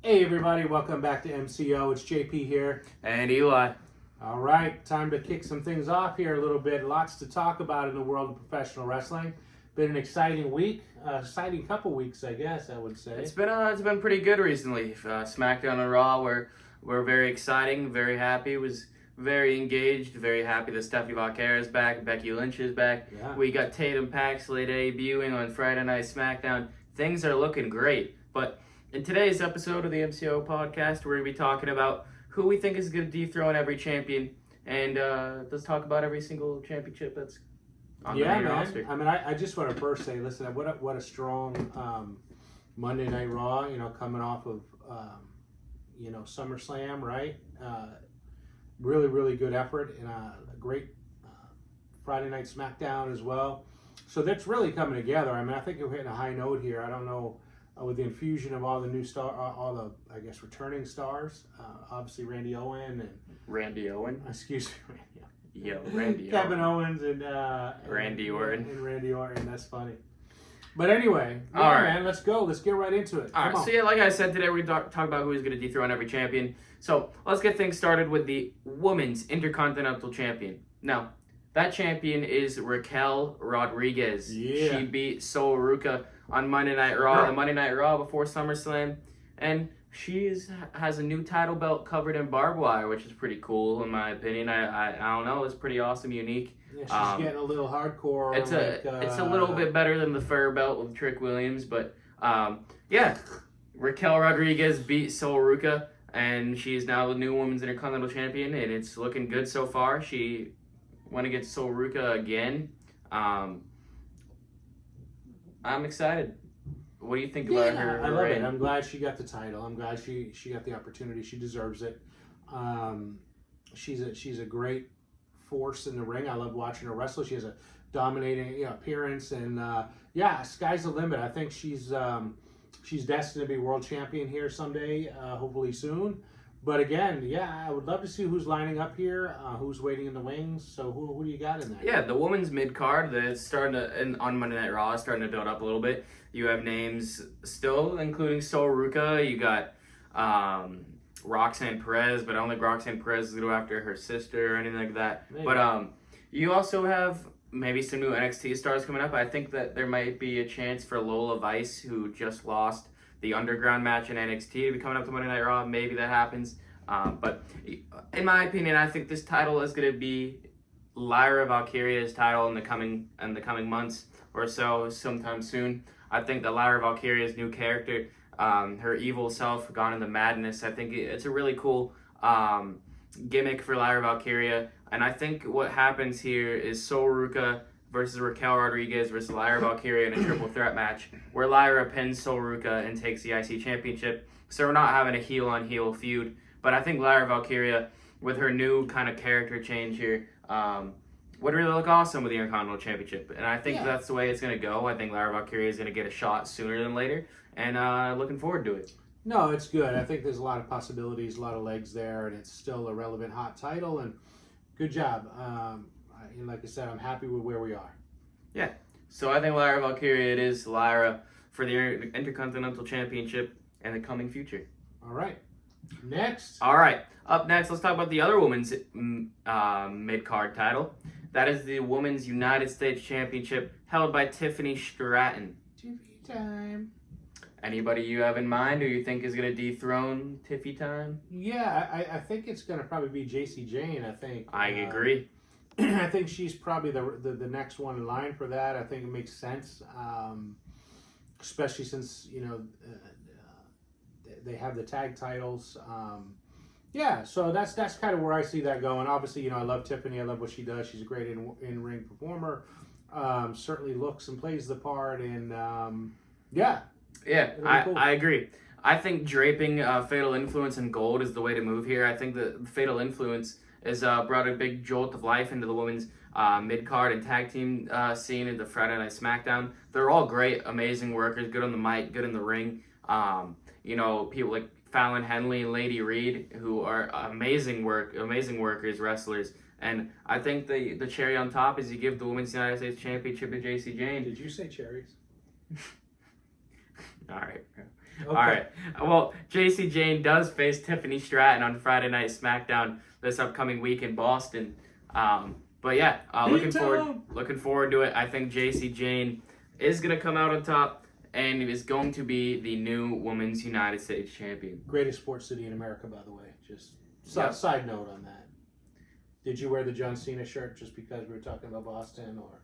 Hey everybody, welcome back to MCO. It's JP here. And Eli. All right, time to kick some things off here a little bit. Lots to talk about in the world of professional wrestling. Been an exciting week, exciting couple weeks, I guess I would say. It's been pretty good recently. SmackDown and Raw were very exciting, very happy. Was very engaged, very happy that Stephanie Vaquera is back, Becky Lynch is back. Yeah. We got Tatum Paxley debuting on Friday Night SmackDown. Things are looking great. But in today's episode of the MCO podcast, we're going to be talking about who we think is going to dethrone every champion, and let's talk about every single championship that's on the main roster. I mean, I just want to first say, listen, what a strong Monday Night Raw. Coming off of SummerSlam, right? Really, really good effort and a great Friday Night SmackDown as well. So that's really coming together. I mean, I think you're hitting a high note here. I don't know. With the infusion of all the new all the, I guess, returning stars, obviously Randy Owen. Excuse me, Randy Kevin Owens and Randy Orton. And Randy Orton, that's funny. But anyway, all right, man, let's go. Let's get right into it. All right, so yeah, like I said, today we're going to talk about who's going to dethrone every champion. So let's get things started with the Women's Intercontinental Champion. Now, that champion is Raquel Rodriguez. Yeah. She beat Sol Ruca on Monday Night Raw, the Monday Night Raw before SummerSlam, and she has a new title belt covered in barbed wire, which is pretty cool in my opinion. I don't know, it's pretty awesome, unique. Yeah, she's getting a little hardcore. It's a little bit better than the fur belt with Trick Williams, but yeah, Raquel Rodriguez beat Sol Ruca, and she's now the new Women's Intercontinental Champion, and it's looking good so far. She went against Sol Ruca again. I'm excited. What do you think about her? I love it. I'm glad she got the title. I'm glad she got the opportunity. She deserves it. She's a great force in the ring. I love watching her wrestle. She has a dominating appearance, and sky's the limit. I think she's destined to be world champion here someday, hopefully soon. But again, I would love to see who's lining up here, who's waiting in the wings. So who do you got in that? Yeah, the women's mid card that's starting on Monday Night Raw is starting to build up a little bit. You have names still, including Sol Ruca. You got Roxanne Perez, but I don't think Roxanne Perez is going to go after her sister or anything like that. Maybe. But you also have maybe some new NXT stars coming up. I think that there might be a chance for Lola Vice, who just lost the underground match in NXT, to be coming up to Monday Night Raw. Maybe that happens. But in my opinion, I think this title is going to be Lyra Valkyria's title in the coming months or so, sometime soon. I think that Lyra Valkyria's new character, her evil self gone into madness, I think it's a really cool gimmick for Lyra Valkyria. And I think what happens here is Sol Ruca versus Raquel Rodriguez versus Lyra Valkyria in a triple threat match, where Lyra pins Sol Ruca and takes the IC championship. So we're not having a heel-on-heel feud. But I think Lyra Valkyria, with her new kind of character change here, would really look awesome with the Intercontinental Championship. And I think that's the way it's going to go. I think Lyra Valkyria is going to get a shot sooner than later. And looking forward to it. No, it's good. I think there's a lot of possibilities, a lot of legs there, and it's still a relevant hot title. And good job. And like I said, I'm happy with where we are. Yeah. So I think Lyra Valkyria, it is Lyra for the Intercontinental Championship in the coming future. All right. Next. All right. Up next, let's talk about the other women's mid-card title. That is the Women's United States Championship held by Tiffany Stratton. Tiffy time. Anybody you have in mind who you think is going to dethrone Tiffy time? Yeah, I think it's going to probably be JC Jane, I think. I agree. I think she's probably the next one in line for that. I think it makes sense, especially since, they have the tag titles. So that's kind of where I see that going. Obviously, I love Tiffany. I love what she does. She's a great in-ring performer. Certainly looks and plays the part. And, cool. I agree. I think draping Fatal Influence in gold is the way to move here. I think the Fatal Influence has brought a big jolt of life into the women's mid-card and tag team scene at the Friday Night SmackDown. They're all great, amazing workers, good on the mic, good in the ring. People like Fallon Henley and Lady Reed, who are amazing workers, wrestlers. And I think the cherry on top is you give the Women's United States Championship to JC Jane. Did you say cherries? All right. All right. Well, JC Jane does face Tiffany Stratton on Friday Night SmackDown this upcoming week in Boston. But yeah, looking forward to it. I think JC Jane is gonna come out on top and is going to be the new Women's United States Champion. Greatest sports city in America, by the way. Just Yep. side note on that. Did you wear the John Cena shirt just because we were talking about Boston, or?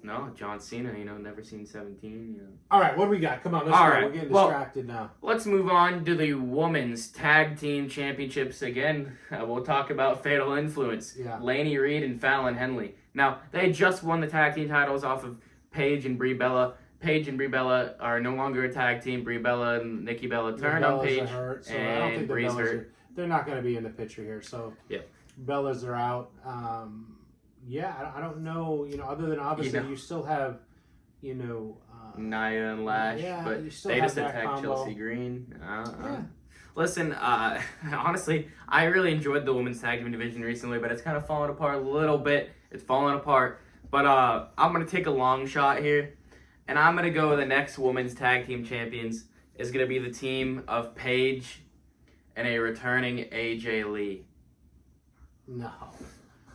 No, John Cena, never seen 17, All right, what do we got? Come on, let's All go. right, We're getting well, distracted now. Let's move on to the Women's Tag Team Championships again. We'll talk about Fatal Influence. Yeah. Laney Reed and Fallon Henley. Now, they just won the tag team titles off of Paige and Brie Bella. Paige and Brie Bella are no longer a tag team. Brie Bella and Nikki Bella turned on Paige. Hurt, so I don't and think the Brie's Bellas hurt. they're not going to be in the picture here. So Yep. Bellas are out. I don't know. Other than obviously you still have, Nia and Lash, yeah, but you still they have just that attacked combo. Chelsea Green. Yeah. Listen, honestly, I really enjoyed the women's tag team division recently, but it's kind of falling apart a little bit. It's falling apart. But I'm going to take a long shot here, and I'm going to go with the next women's tag team champions is going to be the team of Paige and a returning AJ Lee. No,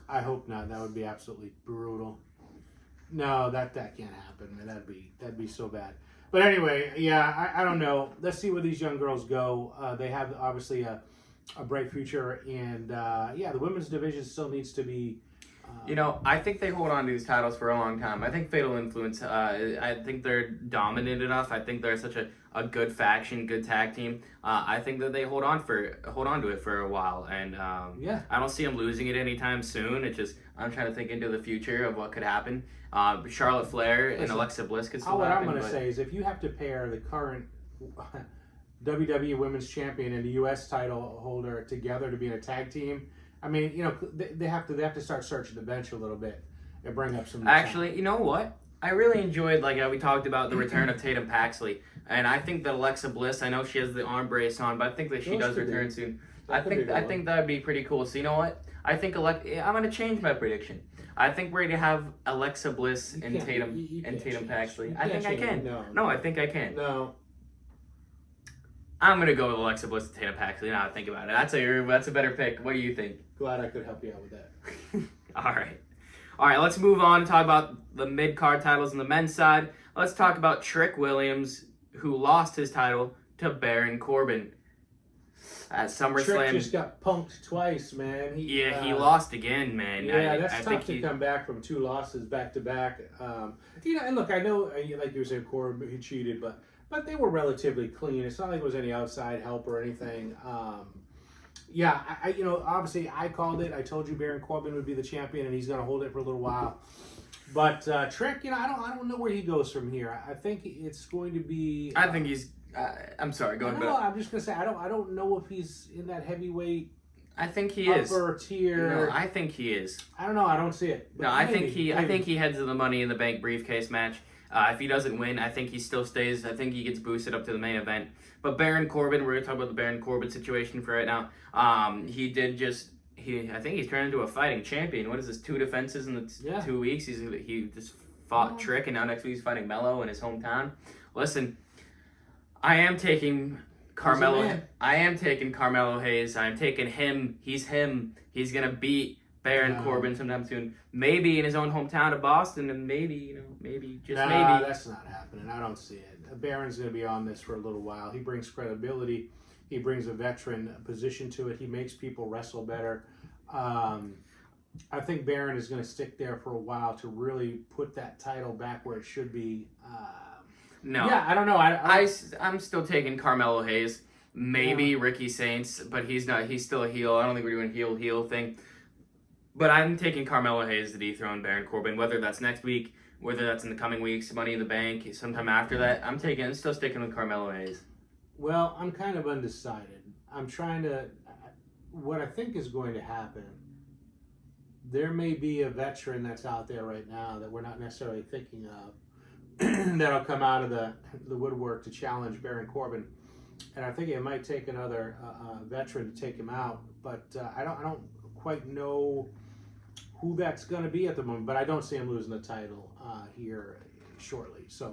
I hope not. That would be absolutely brutal. No, that can't happen, man. That'd be so bad. But anyway, yeah, I don't know. Let's see where these young girls go. They have obviously a bright future, and the women's division still needs to be. I think they hold on to these titles for a long time. I think Fatal Influence, I think they're dominant enough. I think they're such a good faction, good tag team. I think that they hold on to it for a while, and I don't see them losing it anytime soon. It's just I'm trying to think into the future of what could happen. Charlotte Flair and Alexa Bliss could still what happen. I'm going to say is if you have to pair the current WWE Women's Champion and the U.S. title holder together to be in a tag team, I mean, they have to start searching the bench a little bit and bring up some. Actually, you know what? I really enjoyed we talked about the return of Tatum Paxley, and I think that Alexa Bliss. I know she has the arm brace on, but I think that she does return soon. I think that'd be pretty cool. So you know what? I think I'm gonna change my prediction. I think we're gonna have Alexa Bliss and Tatum Paxley. I think I can. No, I think I can. No. I'm gonna go with Alexa Bliss and Tatum Paxley. Now I think about it. That's a better pick. What do you think? Glad I could help you out with that. All right. Let's move on and talk about the mid-card titles on the men's side. Let's talk about Trick Williams, who lost his title to Baron Corbin at SummerSlam. Trick just got punked twice, man. He lost again, man. That's tough to come back from two losses back to back. And look, I know, like you were saying, Corbin he cheated, but they were relatively clean. It's not like there was any outside help or anything. Obviously I called it. I told you Baron Corbin would be the champion, and he's going to hold it for a little while. But Trick, I don't know where he goes from here. I think it's going to be. I think he's. I'm sorry. Go ahead. No, I'm just going to say I don't know if he's in that heavyweight. I think he is. Upper tier. No, I think he is. I don't know. I don't see it. No, I think he heads to the Money in the Bank briefcase match. If he doesn't win, I think he still stays. I think he gets boosted up to the main event. But Baron Corbin, we're going to talk about the Baron Corbin situation for right now. I think he's turned into a fighting champion. What is this, 2 defenses in the 2 weeks? He just fought Trick, and now next week he's fighting Mello in his hometown. Listen, I am taking Carmelo. I am taking Carmelo Hayes. I'm taking him. He's him. He's going to beat Baron Corbin sometime soon. Maybe in his own hometown of Boston, and maybe maybe. That's not happening. I don't see it. Baron's going to be on this for a little while. He brings credibility. He brings a veteran position to it. He makes people wrestle better. I think Baron is going to stick there for a while to really put that title back where it should be. No. Yeah, I don't know. I'm still taking Carmelo Hayes. Maybe Ricky Saints, but he's not. He's still a heel. I don't think we're doing heel thing. But I'm taking Carmelo Hayes to dethrone Baron Corbin, whether that's next week, whether that's in the coming weeks, Money in the Bank, sometime after that. I'm still sticking with Carmelo Hayes. Well, I'm kind of undecided. I'm trying to. What I think is going to happen, there may be a veteran that's out there right now that we're not necessarily thinking of that'll come out of the woodwork to challenge Baron Corbin. And I think it might take another veteran to take him out. But I don't quite know who that's going to be at the moment, but I don't see him losing the title here shortly. So,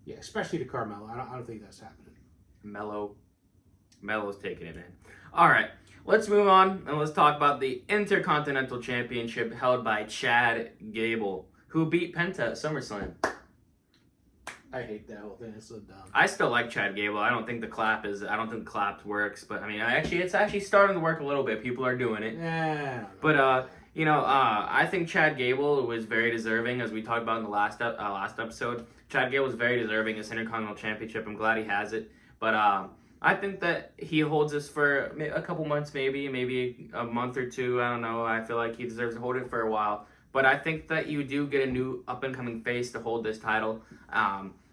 yeah, especially to Carmelo. I don't think that's happening. Melo's taking it, man. All right, let's move on and let's talk about the Intercontinental Championship held by Chad Gable, who beat Penta at SummerSlam. I hate that whole thing. It's so dumb. I still like Chad Gable. I don't think the clap works, but I mean, it's actually starting to work a little bit. People are doing it. Yeah. But I think Chad Gable was very deserving, as we talked about in the last episode. Chad Gable was very deserving of this Intercontinental Championship. I'm glad he has it. But I think that he holds this for a couple months, maybe a month or two. I don't know. I feel like he deserves to hold it for a while. But I think that you do get a new up-and-coming face to hold this title.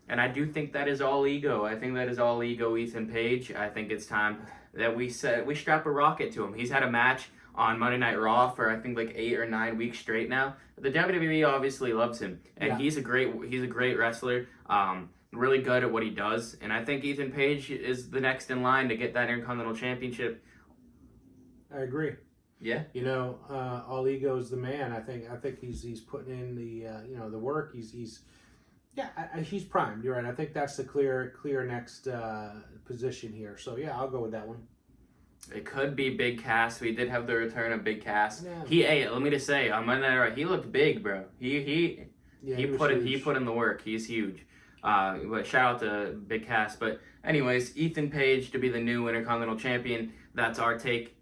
And I do think that is all ego. I think that is all ego, Ethan Page. I think it's time that we strap a rocket to him. He's had a match on Monday Night Raw for I think like 8 or 9 weeks straight now. The WWE obviously loves him, and he's a great wrestler. Really good at what he does, and I think Ethan Page is the next in line to get that Intercontinental Championship. I agree. Yeah. All ego's the man. I think he's putting in the work. He's primed. You're right. I think that's the clear next position here. So yeah, I'll go with that one. It could be Big Cass. We did have the return of Big Cass. Yeah. Let me just say, on Monday Night Raw, he looked big, bro. He put in the work. He's huge. But shout out to Big Cass. But anyways, Ethan Page to be the new Intercontinental Champion. That's our take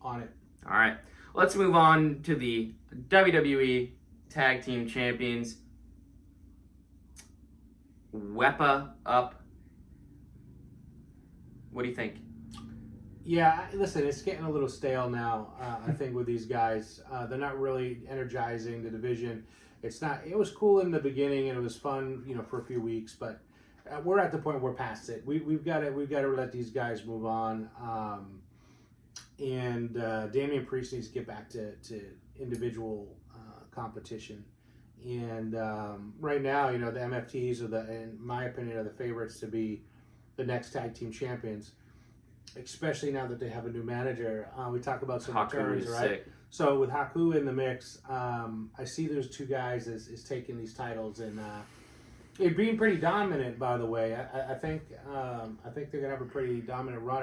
on it. All right, let's move on to the WWE Tag Team Champions. Wepa up. What do you think? Yeah, listen, it's getting a little stale now. I think with these guys, they're not really energizing the division. It's not. It was cool in the beginning and it was fun, for a few weeks. But we're at the point we're past it. We've got to let these guys move on. And Damian Priest needs to get back to individual competition. And right now, the MFTs in my opinion, are the favorites to be the next tag team champions. Especially now that they have a new manager. We talk about some returns, right? Sick. So with Haku in the mix, I see those two guys is taking these titles and it being pretty dominant. By the way, I think they're gonna have a pretty dominant run.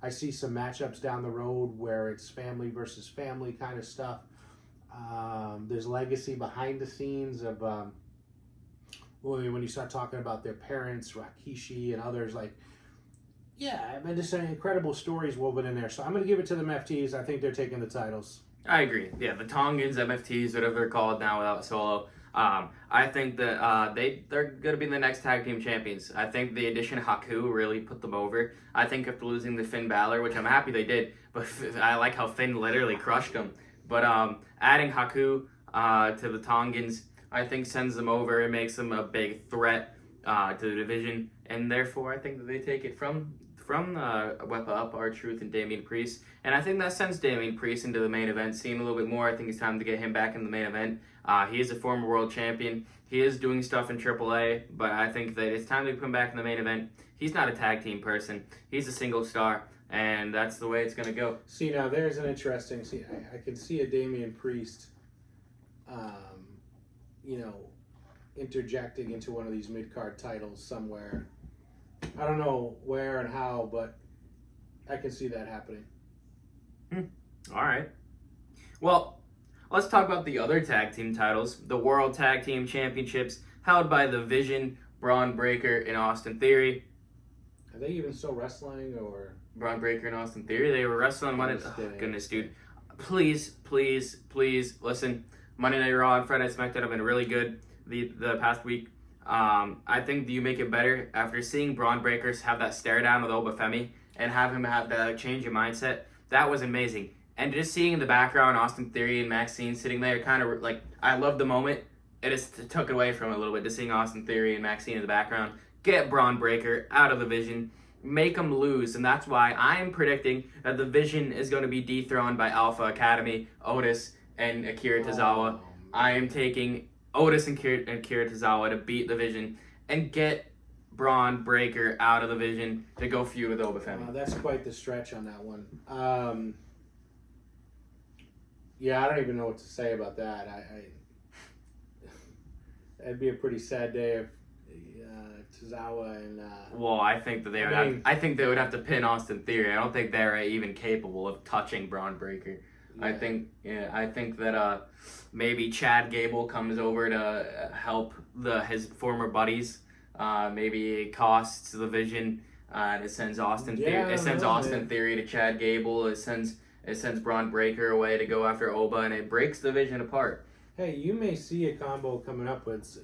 I see some matchups down the road where it's family versus family kind of stuff. There's legacy behind the scenes of when you start talking about their parents, Rikishi and others like. Yeah, I mean, just some incredible stories woven in there. So I'm going to give it to the MFTs. I think they're taking the titles. I agree. Yeah, the Tongans, MFTs, whatever they're called now without Solo. I think that they're going to be the next tag team champions. I think the addition of Haku really put them over. I think after losing to Finn Balor, which I'm happy they did, but I like how Finn literally crushed them. But adding Haku to the Tongans, I think sends them over and makes them a big threat to the division. And therefore, I think that they take it from Wepa Up, R-Truth, and Damian Priest. And I think that sends Damian Priest into the main event scene a little bit more. I think it's time to get him back in the main event. He is a former world champion. He is doing stuff in AAA, but I think that it's time to put him back in the main event. He's not a tag team person. He's a single star, and that's the way it's going to go. See, now there's an interesting... See, I can see a Damian Priest, interjecting into one of these mid-card titles somewhere. I don't know where and how, but I can see that happening. All right. Well, let's talk about the other tag team titles. The World Tag Team Championships held by The Vision, Braun Breaker, and Austin Theory. Are they even still wrestling, or... Braun Breaker and Austin Theory? They were wrestling Monday... Oh, goodness, dude. Please, listen. Monday Night Raw and Friday Night SmackDown have been really good the past week. I think you make it better after seeing Braun Breakers have that stare down with Obafemi and have him have that change of mindset. That was amazing. And just seeing in the background Austin Theory and Maxine sitting there, kind of like, I loved the moment. It just took it away from it a little bit, just seeing Austin Theory and Maxine in the background. Get Braun Breaker out of the Vision. Make them lose. And that's why I'm predicting that the Vision is going to be dethroned by Alpha Academy, Otis, and Akira Tozawa. I am taking Otis and Akira Tozawa to beat the Vision and get Braun Breaker out of the Vision to go feud with Obafemi. That's quite the stretch on that one. Yeah, I don't even know what to say about that. It'd be a pretty sad day Tozawa and. Well, I think that I think they would have to pin Austin Theory. I don't think they're even capable of touching Braun Breaker. Yeah. I think that maybe Chad Gable comes over to help his former buddies. Maybe it costs the Vision. And it sends Austin Theory to Chad Gable. It sends Braun Breaker away to go after Oba, and it breaks the Vision apart. Hey, you may see a combo coming up with,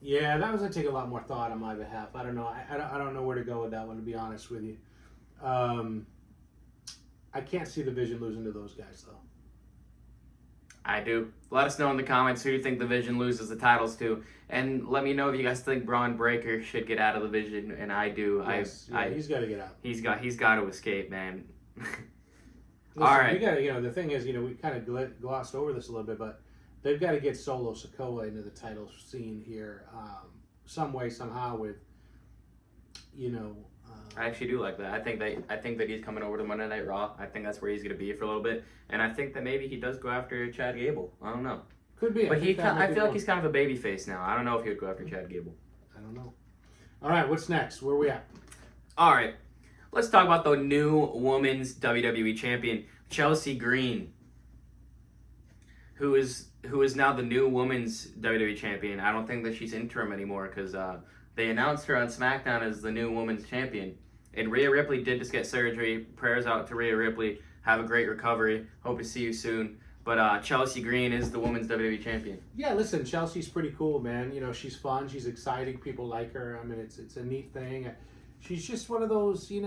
Yeah, that was going to take a lot more thought on my behalf. I don't know. I don't know where to go with that one, to be honest with you. I can't see the Vision losing to those guys, though. I do. Let us know in the comments who you think the Vision loses the titles to. And let me know if you guys think Braun Breaker should get out of the Vision. And I do. Yes, he's got to get out. He's got to escape, man. Listen, all right. We got to, the thing is, we kind of glossed over this a little bit, but they've got to get Solo Sikoa into the title scene here, some way, somehow. With, I actually do like that. I think that he's coming over to Monday Night Raw. I think that's where he's going to be for a little bit, and I think that maybe he does go after Chad Gable. I don't know. Could be. But I feel like he's kind of a baby face now. I don't know if he would go after Chad Gable. I don't know. All right, what's next? Where are we at? All right. Let's talk about the new women's WWE champion, Chelsea Green, who is now the new women's WWE champion. I don't think that she's interim anymore because they announced her on SmackDown as the new women's champion. And Rhea Ripley did just get surgery. Prayers out to Rhea Ripley. Have a great recovery. Hope to see you soon. But Chelsea Green is the women's WWE champion. Yeah, listen, Chelsea's pretty cool, man. She's fun. She's exciting. People like her. I mean, it's a neat thing. She's just one of those, she's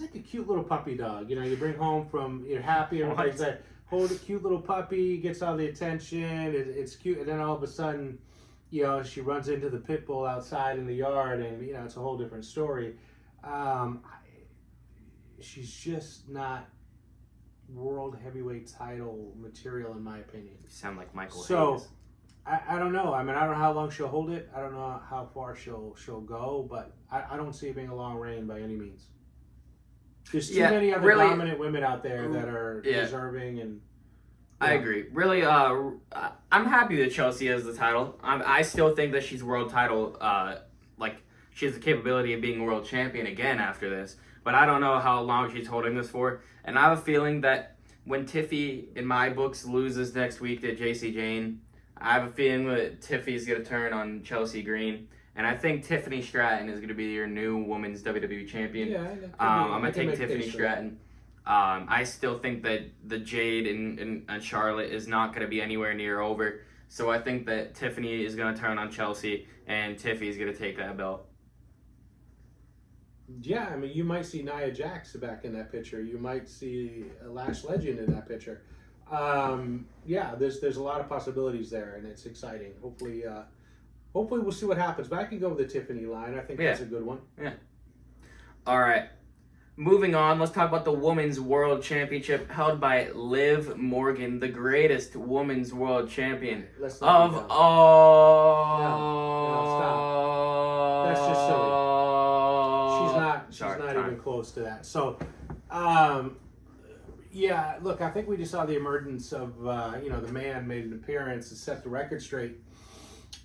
like a cute little puppy dog. You bring home you're happy, everybody's like, hold a cute little puppy, gets all the attention, it's cute, and then all of a sudden, she runs into the pit bull outside in the yard, and, it's a whole different story. She's just not world heavyweight title material, in my opinion. You sound like Michael Hayes. So, I don't know. I mean, I don't know how long she'll hold it. I don't know how far she'll go, but I don't see it being a long reign by any means. There's too many other dominant women out there that are deserving, and I agree. Really, I'm happy that Chelsea has the title. I still think that she's world title. She has the capability of being world champion again after this. But I don't know how long she's holding this for. And I have a feeling that when Tiffy, in my books, loses next week to JC Jane, I have a feeling that Tiffy's going to turn on Chelsea Green. And I think Tiffany Stratton is going to be your new women's WWE champion. Yeah, I'm going to take Tiffany Stratton. I still think that the Jade and Charlotte is not going to be anywhere near over. So I think that Tiffany is going to turn on Chelsea, and Tiffy is going to take that belt. Yeah, I mean, you might see Nia Jax back in that picture. You might see a Lash Legend in that picture. There's a lot of possibilities there, and it's exciting. Hopefully we'll see what happens. But I can go with the Tiffany line. I think that's a good one. Yeah. All right. Moving on, let's talk about the Women's World Championship held by Liv Morgan, the greatest Women's World Champion of all. No, stop. That's just silly. She's not even close to that. So, look, I think we just saw the emergence of, the man made an appearance and set the record straight.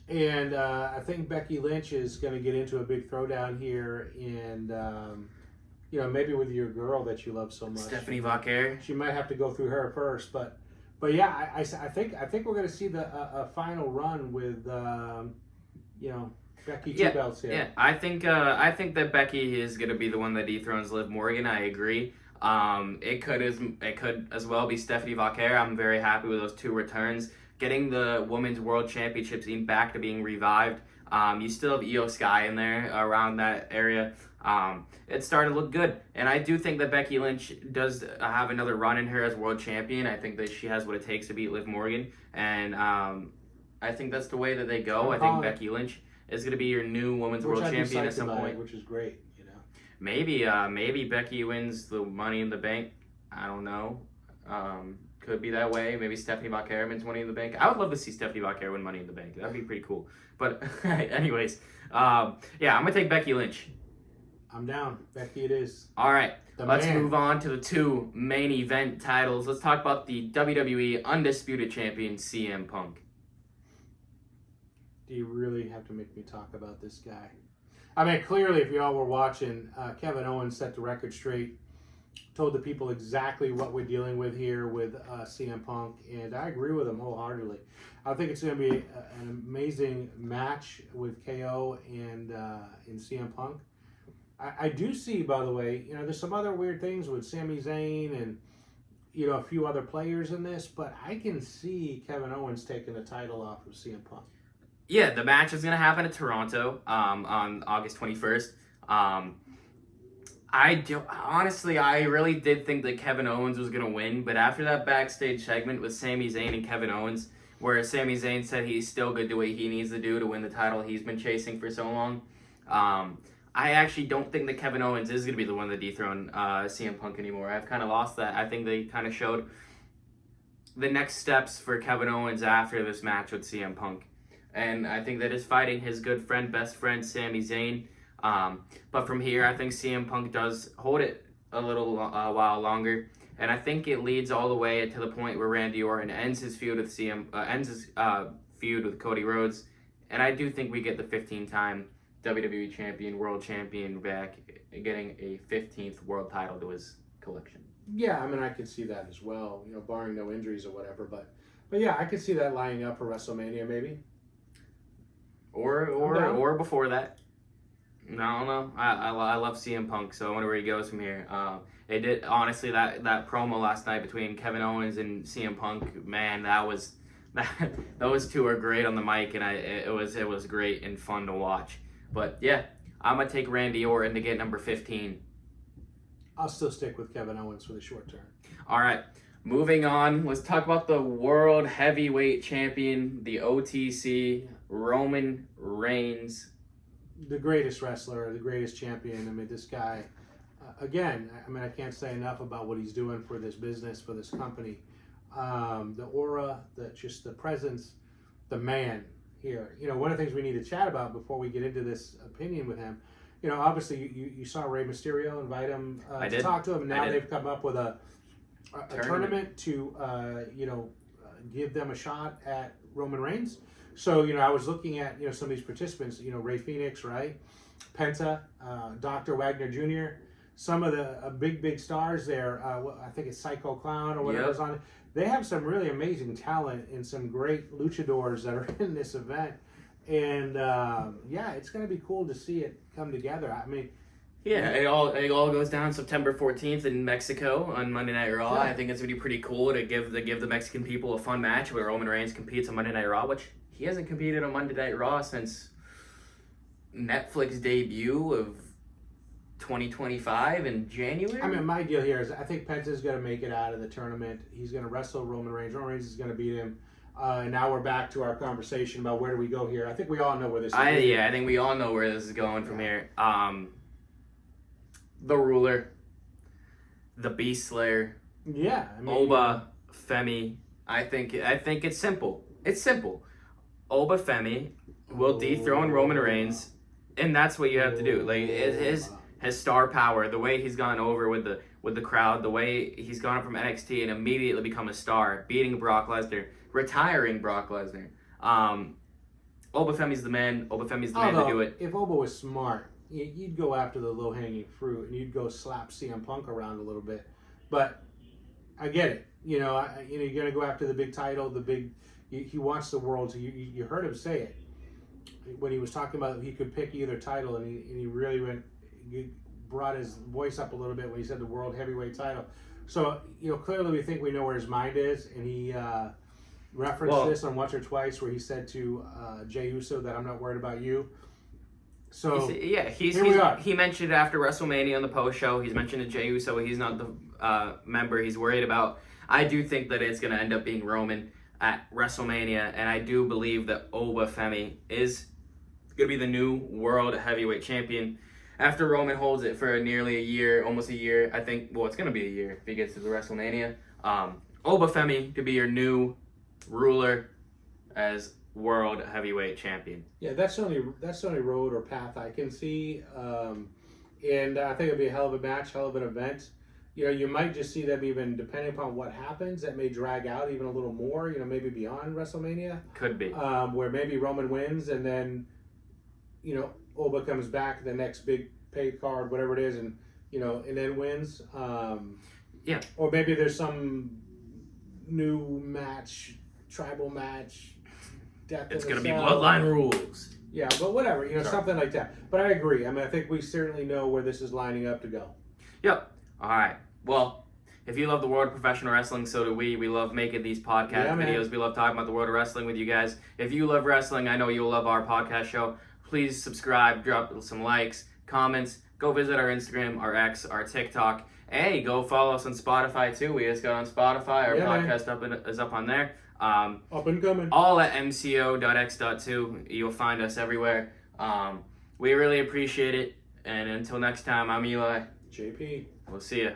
And I think Becky Lynch is going to get into a big throwdown here, and maybe with your girl that you love so much, Stephanie Vaquer. She might have to go through her first, but yeah, I think we're going to see a final run with Becky two belts here. Yeah, I think that Becky is going to be the one that dethrones Liv Morgan. I agree. It could as well be Stephanie Vaquer. I'm very happy with those two returns. Getting the Women's World Championship scene back to being revived. You still have Io Sky in there around that area. It's starting to look good. And I do think that Becky Lynch does have another run in her as world champion. I think that she has what it takes to beat Liv Morgan. And I think that's the way that they go. I think Becky Lynch is going to be your new Women's World Champion at some point. Which is great, Maybe Becky wins the Money in the Bank. I don't know. Could be that way. Maybe Stephanie Vaquer wins Money in the Bank. I would love to see Stephanie Vaquer win Money in the Bank. That'd be pretty cool. But anyways, I'm going to take Becky Lynch. I'm down. Becky, it is. All right, The let's man. move on to the two main event titles. Let's talk about the WWE Undisputed Champion, CM Punk. Do you really have to make me talk about this guy? I mean, clearly, if y'all were watching, Kevin Owens set the record straight, told the people exactly what we're dealing with here with CM Punk, and I agree with him wholeheartedly. I think it's going to be an amazing match with KO and CM Punk. I do see, by the way, there's some other weird things with Sami Zayn and a few other players in this, but I can see Kevin Owens taking the title off of CM Punk. Yeah, the match is going to happen in Toronto on August 21st. I really did think that Kevin Owens was going to win, but after that backstage segment with Sami Zayn and Kevin Owens, where Sami Zayn said he's still going to do what he needs to do to win the title he's been chasing for so long, I actually don't think that Kevin Owens is going to be the one to dethrone CM Punk anymore. I've kind of lost that. I think they kind of showed the next steps for Kevin Owens after this match with CM Punk. And I think that is fighting his good friend, best friend, Sami Zayn. But from here, I think CM Punk does hold it a little while longer. And I think it leads all the way to the point where Randy Orton ends his feud with feud with Cody Rhodes. And I do think we get the 15-time WWE Champion, World Champion back, getting a 15th world title to his collection. Yeah, I mean, I could see that as well, barring no injuries or whatever. But yeah, I could see that lining up for WrestleMania maybe. Or before that. No. I love CM Punk, so I wonder where he goes from here. It did honestly that promo last night between Kevin Owens and CM Punk, man, those two are great on the mic, and it was great and fun to watch. But yeah, I'm gonna take Randy Orton to get number 15. I'll still stick with Kevin Owens for the short term. All right, moving on. Let's talk about the World Heavyweight Champion, the OTC, Roman Reigns. The greatest wrestler, the greatest champion. I mean, this guy, again, I can't say enough about what he's doing for this business, for this company. The aura, the presence, the man here. One of the things we need to chat about before we get into this opinion with him, obviously you saw Rey Mysterio invite him to talk to him, and now they've come up with a tournament to, give them a shot at Roman Reigns. So, I was looking at, some of these participants, Ray Phoenix, right? Penta, Dr. Wagner Jr., some of the big stars there. I think it's Psycho Clown or whatever's on it. They have some really amazing talent and some great luchadors that are in this event. And, it's going to be cool to see it come together. I mean, yeah, it all goes down September 14th in Mexico on Monday Night Raw. Yeah. I think it's going to be pretty cool to give the Mexican people a fun match where Roman Reigns competes on Monday Night Raw, which he hasn't competed on Monday Night Raw since Netflix debut of 2025 in January. I mean, my deal here is I think Penta's going to make it out of the tournament. He's going to wrestle Roman Reigns. Roman Reigns is going to beat him. And now we're back to our conversation about where do we go here. I think we all know where this is going. Yeah, I think we all know where this is going from here. The Ruler, the Beast Slayer, Oba Femi. I think it's simple. It's simple. Oba Femi will dethrone Roman Reigns, and that's what you have to do. Like his star power, the way he's gone over with the crowd, the way he's gone up from NXT and immediately become a star, beating Brock Lesnar, retiring Brock Lesnar. Oba Femi's the man. Oba Femi's the man to do it. If Oba was smart, you'd go after the low-hanging fruit and you'd go slap CM Punk around a little bit. But I get it. You're going to go after the big title, he wants the world. So you heard him say it when he was talking about he could pick either title, and he really brought his voice up a little bit when he said the world heavyweight title. So, clearly we think we know where his mind is, and he referenced this on once or twice where he said to Jey Uso that I'm not worried about you. So he mentioned it after WrestleMania on the post show. He's mentioned to Jey Uso he's not the member he's worried about. I do think that it's going to end up being Roman at WrestleMania, and I do believe that Oba Femi is going to be the new World Heavyweight Champion after Roman holds it for nearly a year, almost a year. I think, it's going to be a year if he gets to the WrestleMania. Oba Femi to be your new ruler as World Heavyweight Champion. Yeah, that's the only road or path I can see. and I think it'll be a hell of a match, hell of an event. You know, you might just see them even, depending upon what happens, that may drag out even a little more, you know, maybe beyond WrestleMania. Could be. Where maybe Roman wins and then, you know, Oba comes back the next big pay card, whatever it is, and, you know, and then wins. Yeah. Or maybe there's some new match, tribal match. It's going to be Bloodline rules. Yeah, but whatever, you know, Sure. something like that. But I agree. I mean, I think we certainly know where this is lining up to go. Yep. All right. Well, if you love the world of professional wrestling, so do we. We love making these podcast videos. We love talking about the world of wrestling with you guys. If you love wrestling, I know you'll love our podcast show. Please subscribe, drop some likes, comments. Go visit our Instagram, our X, our TikTok. Hey, go follow us on Spotify too. We just got on Spotify. Our podcast is up on there. Up and coming. All at mco.x.2. You'll find us everywhere. We really appreciate it. And until next time, I'm Eli. JP. We'll see you.